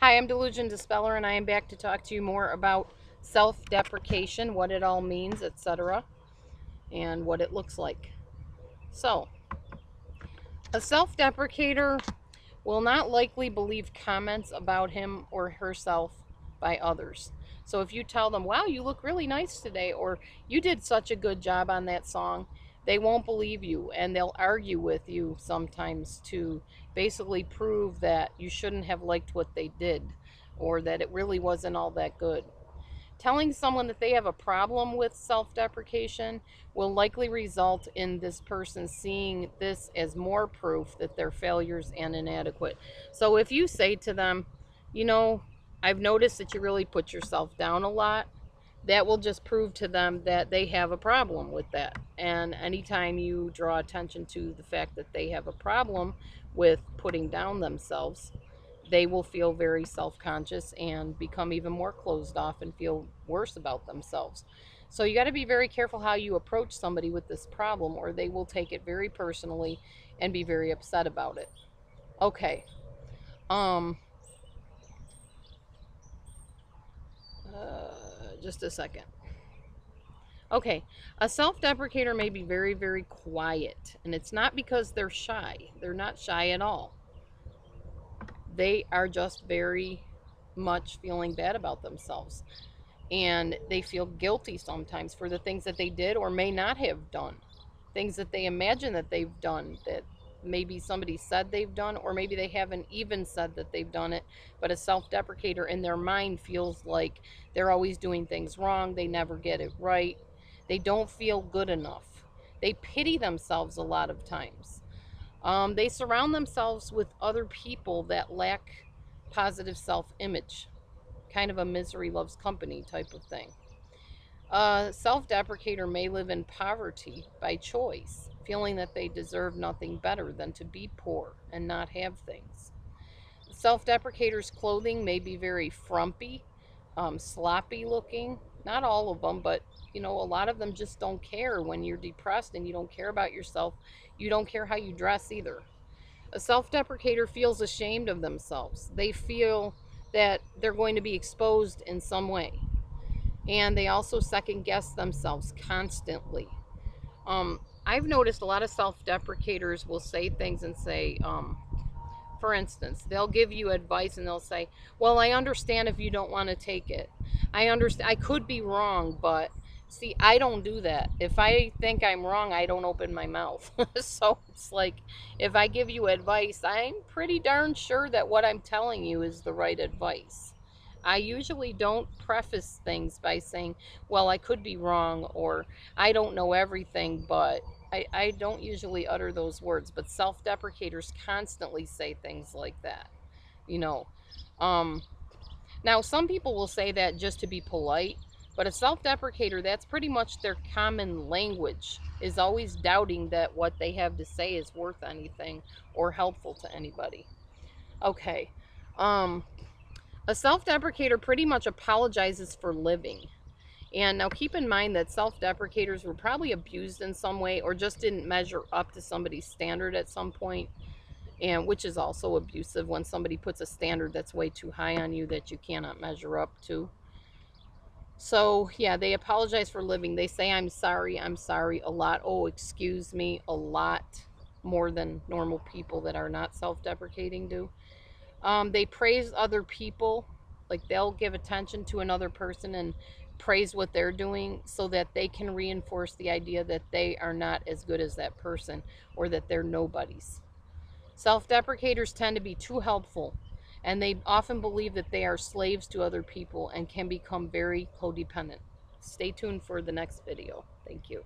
Hi, I'm DelusionDispeller, and I am back to talk to you more about self-deprecation, what it all means, etc., and what it looks like. So, a self-deprecator will not likely believe comments about him or herself by others. So if you tell them, wow, you look really nice today, or you did such a good job on that song, they won't believe you, and they'll argue with you sometimes to basically prove that you shouldn't have liked what they did, or that it really wasn't all that good. Telling someone that they have a problem with self-deprecation will likely result in this person seeing this as more proof that they're failures and inadequate. So if you say to them, you know, I've noticed that you really put yourself down a lot, that will just prove to them that they have a problem with that. And anytime you draw attention to the fact that they have a problem with putting down themselves, they will feel very self-conscious and become even more closed off and feel worse about themselves. So you got to be very careful how you approach somebody with this problem, or they will take it very personally and be very upset about it. Okay. Um just a second. Okay, a self-deprecator may be very, very quiet, and it's not because they're shy. They're not shy at all. They are just very much feeling bad about themselves, and they feel guilty sometimes for the things that they did or may not have done, things that they imagine that they've done, that maybe somebody said they've done, or maybe they haven't even said that they've done it, but a self-deprecator in their mind feels like they're always doing things wrong, they never get it right, they don't feel good enough, they pity themselves a lot of times. They surround themselves with other people that lack positive self-image, kind of a misery loves company type of thing. A self-deprecator may live in poverty by choice, feeling that they deserve nothing better than to be poor and not have things. Self-deprecator's clothing may be very frumpy, sloppy looking. Not all of them, but a lot of them just don't care when you're depressed and you don't care about yourself. You don't care how you dress either. A self-deprecator feels ashamed of themselves. They feel that they're going to be exposed in some way. And they also second guess themselves constantly. I've noticed a lot of self-deprecators will say things and say, for instance, they'll give you advice and they'll say, well, I understand if you don't want to take it. I understand, I could be wrong, but see, I don't do that. If I think I'm wrong, I don't open my mouth. So it's like, if I give you advice, I'm pretty darn sure that what I'm telling you is the right advice. I usually don't preface things by saying, well, I could be wrong, or I don't know everything, but I don't usually utter those words. But self-deprecators constantly say things like that, you know. Um, Now, some people will say that just to be polite, but a self-deprecator, that's pretty much their common language, is always doubting that what they have to say is worth anything or helpful to anybody. Okay. Um, a self-deprecator pretty much apologizes for living. And now keep in mind that self-deprecators were probably abused in some way or just didn't measure up to somebody's standard at some point, and which is also abusive when somebody puts a standard that's way too high on you that you cannot measure up to. So, yeah, they apologize for living. They say I'm sorry a lot. Oh, excuse me a lot more than normal people that are not self-deprecating do. They praise other people, like they'll give attention to another person and praise what they're doing so that they can reinforce the idea that they are not as good as that person or that they're nobodies. Self-deprecators tend to be too helpful, and they often believe that they are slaves to other people and can become very codependent. Stay tuned for the next video. Thank you.